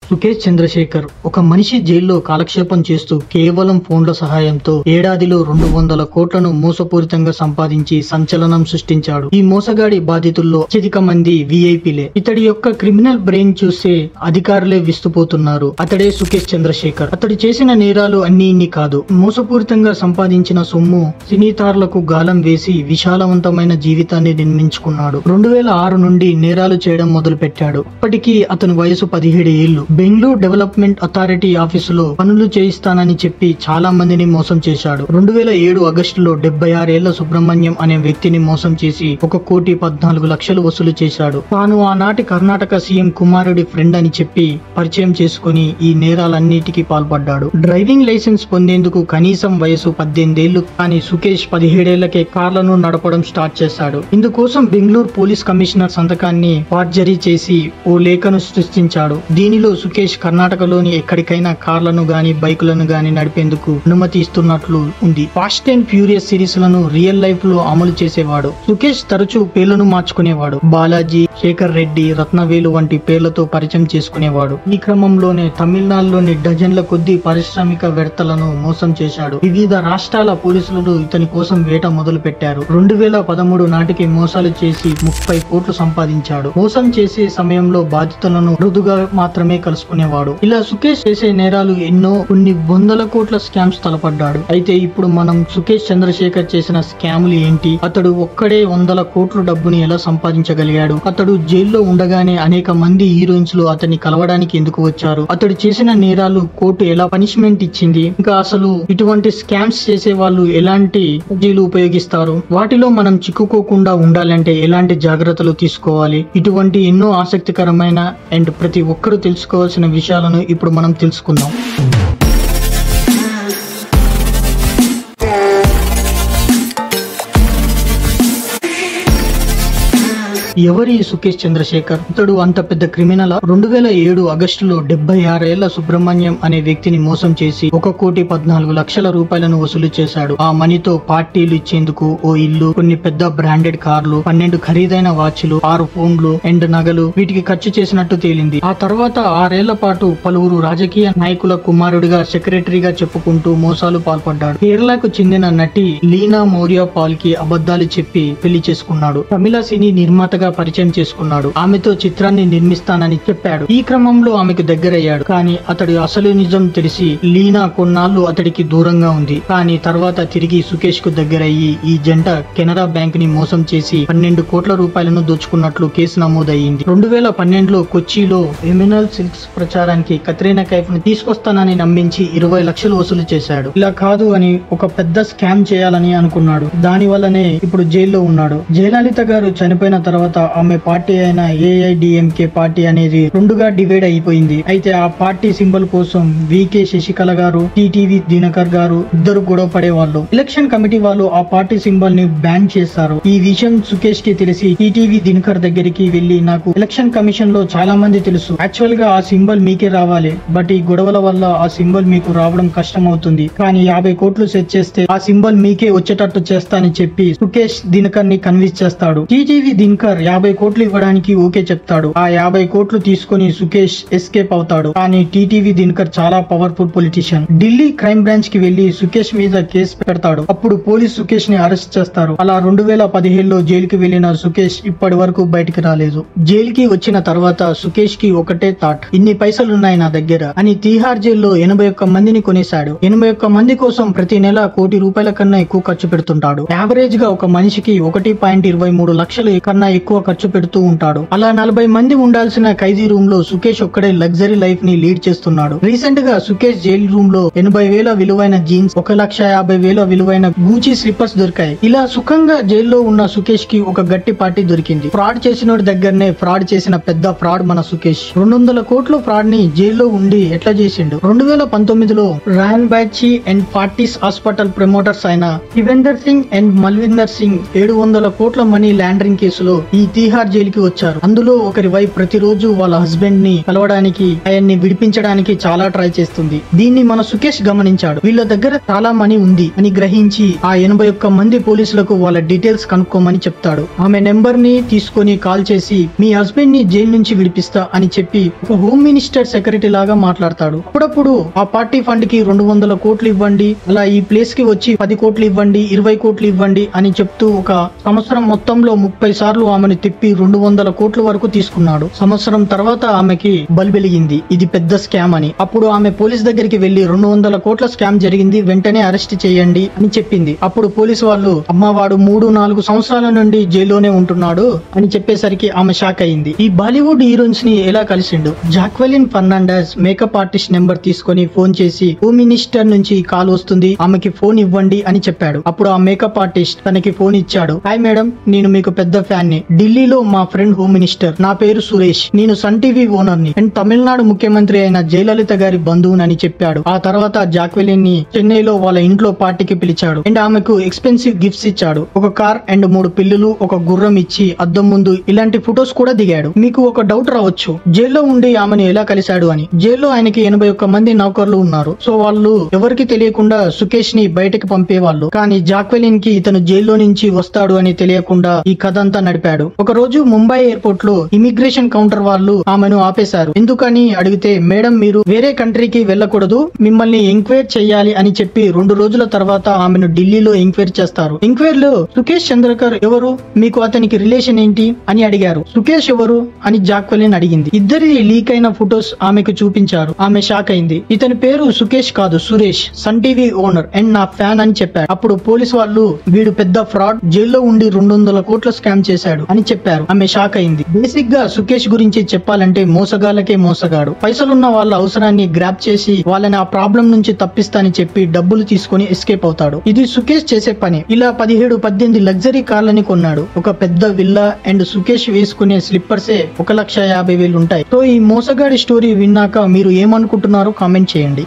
సుకేష్ చంద్రశేఖర్ ఒక మనిషి జైల్లో కాలక్షేపం చేస్తూ కేవలం ఫోన్ల సహాయంతో ఏడాదిలో 200 కోట్లను మోసపూరితంగా సంపాదించి సంచలనం సృష్టించాడు. ఈ మోసగాడి బాధితుల్లో అత్యధిక మంది వీఐపీలే. ఇతడి యొక్క క్రిమినల్ బ్రెయిన్ చూస్తే అధికారులే విస్తుపోతున్నారు. అతడే సుకేష్ చంద్రశేఖర్. అతడు చేసిన నేరాలు అన్ని ఇన్ని కాదు. మోసపూరితంగా సంపాదించిన సొమ్ము సినీతారులకు గాలం వేసి విశాలవంతమైన జీవితాన్ని నిర్మించుకున్నాడు. 2006 నుండి నేరాలు చేయడం మొదలు పెట్టాడు. ఇప్పటికీ అతని వయసు 17 ఏళ్లు. బెంగళూరు డెవలప్మెంట్ అథారిటీ ఆఫీసులో పనులు చేయిస్తానని చెప్పి చాలా మందిని మోసం చేశాడు. 2007 ఆగస్టులో 76 ఏళ్ల సుబ్రహ్మణ్యం అనే వ్యక్తిని మోసం చేసి 1,14,00,000 వసూలు చేశాడు. తాను ఆనాటి కర్ణాటక సీఎం కుమారుడి ఫ్రెండ్ అని చెప్పి పరిచయం చేసుకుని ఈ నేరాలన్నిటికీ పాల్పడ్డాడు. డ్రైవింగ్ లైసెన్స్ పొందేందుకు కనీసం వయసు 18 ఏళ్లు. కానీ సుకేష్ 17 ఏళ్లకే కార్లను నడపడం స్టార్ట్ చేశాడు. ఇందుకోసం బెంగళూరు పోలీస్ కమిషనర్ సంతకాన్ని ఫార్జరీ చేసి ఓ లేఖను సృష్టించాడు. దీనిలో సుకేష్ కర్ణాటకలోని ఎక్కడికైనా కార్లను గాని బైకులను గాని నడిపేందుకు అనుమతి ఇస్తున్నట్లు ఉంది. ఫాస్ట్ అండ్ ఫ్యూరియస్ సిరీస్ లను రియల్ లైఫ్ లో అమలు చేసేవాడు. సుకేష్ తరచూ పేర్లను మార్చుకునేవాడు. బాలాజీ, శేఖర్ రెడ్డి, రత్నవేలు వంటి పేర్లతో పరిచయం చేసుకునేవాడు. ఈ క్రమంలోనే తమిళనాడులోని డజన్ల కొద్ది పారిశ్రామికవేత్తలను మోసం చేశాడు. వివిధ రాష్ట్రాల పోలీసులు ఇతని కోసం వేట మొదలు పెట్టారు. 2013 నాటికి మోసాలు చేసి 30 కోట్లు సంపాదించాడు. మోసం చేసే సమయంలో బాధితులను మృదుగా మాత్రమే కలుసుకునేవాడు. ఇలా సుకేష్ చేసే నేరాలు ఎన్నో, కొన్ని 100 కోట్ల స్కామ్స్ తలపడ్డాడు. అయితే ఇప్పుడు మనం సుకేష్ చంద్రశేఖర్ చేసిన స్కాములు ఏంటి, అతడు ఒక్కడే 100 కోట్ల డబ్బుని ఎలా సంపాదించగలిగాడు, అతడు జైల్లో ఉండగానే అనేక మంది హీరోయిన్స్ లో అతన్ని కలవడానికి ఎందుకు వచ్చారు, అతడు చేసిన నేరాలు కోర్టు ఎలా పనిష్మెంట్ ఇచ్చింది, ఇంకా అసలు ఇటువంటి స్కామ్స్ చేసే వాళ్ళు ఎలాంటి జీలు ఉపయోగిస్తారు, వాటిలో మనం చిక్కుకోకుండా ఉండాలంటే ఎలాంటి జాగ్రత్తలు తీసుకోవాలి, ఇటువంటి ఎన్నో ఆసక్తికరమైన అండ్ ప్రతి ఒక్కరూ తెలుసుకోవాల్సిన విషయాలను ఇప్పుడు మనం తెలుసుకుందాం. ఎవరి సుకేష్ చంద్రశేఖర్? ఇతడు అంత పెద్ద క్రిమినల్? 2007 ఆగస్టులో 76 ఏళ్ల సుబ్రహ్మణ్యం అనే వ్యక్తిని మోసం చేసి 1,14,00,000 రూపాయలను వసూలు చేశాడు. ఆ మనీతో పార్టీలు ఇచ్చేందుకు ఓ ఇల్లు, కొన్ని పెద్ద బ్రాండెడ్ కార్లు, 12 ఖరీదైన వాచ్లు, 6 ఫోన్లు అండ్ నగలు వీటికి ఖర్చు చేసినట్టు తేలింది. ఆ తర్వాత 6 ఏళ్ల పాటు పలువురు రాజకీయ నాయకుల కుమారుడిగా, సెక్రటరీగా చెప్పుకుంటూ మోసాలు పాల్పడ్డాడు. కేరళకు చెందిన నటి లీనా మౌర్య పాల్ కి అబద్ధాలు చెప్పి పెళ్లి చేసుకున్నాడు. తమిళ సినీ నిర్మాతగా పరిచయం చేసుకున్నాడు. ఆమెతో చిత్రాన్ని నిర్మిస్తానని చెప్పాడు. ఈ క్రమంలో ఆమెకు దగ్గరయ్యాడు. కానీ అతడి అసలు నిజం తెలిసి లీనా కొన్నాళ్లు అతడికి దూరంగా ఉంది. కానీ తర్వాత తిరిగి సుకేష్ కు దగ్గరయ్యి ఈ జంట కెనరా బ్యాంక్ ని మోసం చేసి 12 కోట్ల రూపాయలను దోచుకున్నట్లు కేసు నమోదయ్యింది. 2012లో కొచ్చిలో ఎమినల్ సిల్క్స్ ప్రచారానికి కత్రీనా కైఫ్ ను తీసుకొస్తానని నమ్మించి 20 లక్షలు వసూలు చేశాడు. ఇలా కాదు అని ఒక పెద్ద స్కామ్ చేయాలని అనుకున్నాడు. దాని వల్లనే ఇప్పుడు జైల్లో ఉన్నాడు. జయలలిత గారు చనిపోయిన తర్వాత ఆమె పార్టీ అయిన ఏఐడిఎంకే పార్టీ అనేది 2గా డివైడ్ అయిపోయింది. అయితే ఆ పార్టీ సింబల్ కోసం వికే శశికళ గారు, టీటీవీ దినకర్ గారు ఇద్దరు గొడవ పడేవాళ్ళు. ఎలక్షన్ కమిటీ వాళ్ళు ఆ పార్టీ సింబల్ ని బ్యాన్ చేశారు. ఈ విషయం సుకేష్ కి తెలిసి టీటీవీ దినకర్ దగ్గరికి వెళ్లి, నాకు ఎలక్షన్ కమిషన్ లో చాలా మంది తెలుసు, యాక్చువల్ గా ఆ సింబల్ మీకే రావాలి, బట్ ఈ గొడవల వల్ల ఆ సింబల్ మీకు రావడం కష్టం అవుతుంది, కానీ 50 కోట్లు సెట్ చేస్తే ఆ సింబల్ మీకే వచ్చేటట్టు చేస్తానని చెప్పి సుకేష్ దినకర్ ని కన్విన్స్ చేస్తాడు. టీటీవీ దినకర్ 50 కోట్లు ఇవ్వడానికి ఓకే చెప్తాడు. ఆ 50 కోట్లు తీసుకుని సుకేష్ ఎస్కేప్ అవుతాడు. కానీ టీటీవీ దినకర్ చాలా powerful politician. Delhi crime branch కి వెళ్లి సుకేష్ మీద కేసు పెడతాడు. అప్పుడు పోలీస్ సుకేష్ ని అరెస్ట్ చేస్తారు. అలా 2017లో జైలుకి వెళ్లిన సుకేష్ ఇప్పటి వరకు బయటికి రాలేదు. జైలుకి వచ్చిన తర్వాత సుకేష్ కి ఒకటే థాట్, ఇన్ని పైసలున్నాయి నా దగ్గర అని తీహార్ జైల్లో 81 మందిని కొనేశాడు. 81 మంది కోసం ప్రతి నెల 1 కోటి రూపాయల కన్నా ఎక్కువ ఖర్చు పెడుతుంటాడు. యావరేజ్ గా ఒక మనిషికి 1.23 లక్షలు కన్నా ఎక్కువ ఖర్చు పెడుతూ ఉంటాడు. అలా 40 మంది ఉండాల్సిన ఖైదీ రూమ్ లో సుకేష్ ఒక్కడే లగ్జరీ లైఫ్ ని లీడ్ చేస్తున్నాడు. రీసెంట్ గా సుకేష్ జైలు రూమ్ లో 80,000 విలువైన జీన్స్, 1,50,000 విలువైన గూచీ స్లిప్పర్స్ దొరికాయి. ఇలా సుఖంగా జైల్లో ఉన్న సుకేష్ కి ఒక గట్టి పార్టీ దొరికింది. ఫ్రాడ్ చేసినోడి దగ్గరనే ఫ్రాడ్ చేసిన పెద్ద ఫ్రాడ్ మన సుకేష్. 200 కోట్ల ఫ్రాడ్ ని జైల్లో ఉండి ఎట్లా చేసిండు? 2019లో Ranbaxy and Fortis hospital promoters అయిన శివేందర్ సింగ్ అండ్ మల్విందర్ సింగ్ 700 కోట్ల మనీ లాండరింగ్ కేసులో ఈ ఈ తీహార్ జైలుకి వచ్చారు. అందులో ఒకరి వైఫ్ ప్రతిరోజు వాళ్ళ హస్బెండ్ ని కలవడానికి ఆయన్ని విడిపించడానికి చాలా ట్రై చేస్తుంది. దీన్ని మన సుకేష్ గమనించాడు. వీళ్ళ దగ్గర చాలా మనీ ఉంది అని గ్రహించి ఆ 81 మంది పోలీసులకు వాళ్ళ డీటెయిల్స్ కనుక్కోమని చెప్తాడు. ఆమె నెంబర్ ని తీసుకొని కాల్ చేసి మీ హస్బెండ్ ని జైలు నుంచి విడిపిస్తా అని చెప్పి ఒక హోమ్ మినిస్టర్ సెక్రటరీ లాగా మాట్లాడతాడు. అప్పుడప్పుడు ఆ పార్టీ ఫండ్ కి 200 కోట్లు ఇవ్వండి, అలా ఈ ప్లేస్ కి వచ్చి 10 కోట్లు ఇవ్వండి, 20 కోట్లు ఇవ్వండి అని చెప్తూ ఒక సంవత్సరం మొత్తంలో 30 సార్లు ఆమెను తిప్పి 200 కోట్ల వరకు తీసుకున్నాడు. సంవత్సరం తర్వాత ఆమెకి బల్బెలిగింది ఇది పెద్ద స్కామ్ అని. అప్పుడు ఆమె పోలీస్ దగ్గరికి వెళ్లి 200 కోట్ల స్కామ్ జరిగింది, వెంటనే అరెస్ట్ చేయండి అని చెప్పింది. అప్పుడు పోలీసు వాళ్ళు అమ్మవాడు 3-4 సంవత్సరాల నుండి జైల్లోనే ఉంటున్నాడు అని చెప్పేసరికి ఆమె షాక్ అయింది. ఈ బాలీవుడ్ హీరోయిన్స్ ని ఎలా కలిసిండు? Jacqueline Fernandez makeup artist number తీసుకొని ఫోన్ చేసి హోమ్ మినిస్టర్ నుంచి కాల్ వస్తుంది, ఆమెకి ఫోన్ ఇవ్వండి అని చెప్పాడు. అప్పుడు ఆ మేకప్ ఆర్టిస్ట్ తనకి ఫోన్ ఇచ్చాడు. హాయ్ మేడం, నేను మీకు పెద్ద ఫ్యాన్ ని. ఢిల్లీలో మా ఫ్రెండ్ హోమ్ మినిస్టర్, నా పేరు సురేష్, నేను సన్ టీవీ ఓనర్ ని అండ్ తమిళనాడు ముఖ్యమంత్రి అయిన జయలలిత గారి బంధువునని చెప్పాడు. ఆ తర్వాత జాక్వెలిన్ ని చెన్నైలో వాళ్ళ ఇంట్లో పార్టీకి పిలిచాడు అండ్ ఆమెకు ఎక్స్పెన్సివ్ గిఫ్ట్స్ ఇచ్చాడు. ఒక కార్ అండ్ 3 పిల్లులు, ఒక గుర్రం ఇచ్చి అద్దం ముందు ఇలాంటి ఫొటోస్ కూడా దిగాడు. మీకు ఒక డౌట్ రావచ్చు, జైల్లో ఉండి ఆమెను ఎలా కలిశాడు అని. జైల్లో ఆయనకి 81 మంది నౌకర్లు ఉన్నారు. సో వాళ్ళు ఎవరికి తెలియకుండా సుకేష్ ని బయటకు పంపేవాళ్ళు. కానీ జాక్వెలిన్ కి ఇతను జైల్లో నుంచి వస్తాడు అని తెలియకుండా ఈ కథ అంతా నడిపాడు. ఒక రోజు ముంబై ఎయిర్పోర్ట్ లో ఇమిగ్రేషన్ కౌంటర్ వాళ్ళు ఆమెను ఆపేశారు. ఎందుకని అడిగితే మేడం మీరు వేరే కంట్రీకి వెళ్ళకూడదు, మిమ్మల్ని ఎంక్వైరీ చేయాలి అని చెప్పి 2 రోజుల తర్వాత ఆమెను ఢిల్లీలో ఎంక్వైరీ చేస్తారు. ఎంక్వైరీలో సుకేష్ చంద్రకర్ ఎవరు, మీకు అతనికి రిలేషన్ ఏంటి అని అడిగారు. సుకేష్ ఎవరు అని జాక్వెలిన్ అడిగింది. ఇద్దరి లీక్ అయిన ఫొటోస్ ఆమెకు చూపించారు. ఆమె షాక్ అయింది. ఇతని పేరు సుకేష్ కాదు, Suresh, Sun TV owner and నా ఫ్యాన్ అని చెప్పాడు. అప్పుడు పోలీసు వాళ్ళు వీడు పెద్ద ఫ్రాడ్, జైల్లో ఉండి 200 కోట్ల స్కామ్ చేశాడు అని చెప్పారు. ఆమె షాక్ అయింది. బేసిక్ గా సుకేష్ గురించి చెప్పాలంటే మోసగాళ్ళకే మోసగాడు. పైసలున్న వాళ్ళ అవసరాన్ని గ్రాప్ చేసి వాళ్ళని ఆ ప్రాబ్లం నుంచి తప్పిస్తానని చెప్పి డబ్బులు తీసుకుని ఎస్కేప్ అవుతాడు. ఇది సుకేష్ చేసే పని. ఇలా 17-18 లగ్జరీ కార్లని కొన్నాడు. ఒక పెద్ద విల్లా అండ్ సుకేష్ వేసుకునే స్లిప్పర్సే 1,50,000 ఉంటాయి. సో ఈ మోసగాడి స్టోరీ విన్నాక మీరు ఏమనుకుంటున్నారో కామెంట్ చేయండి.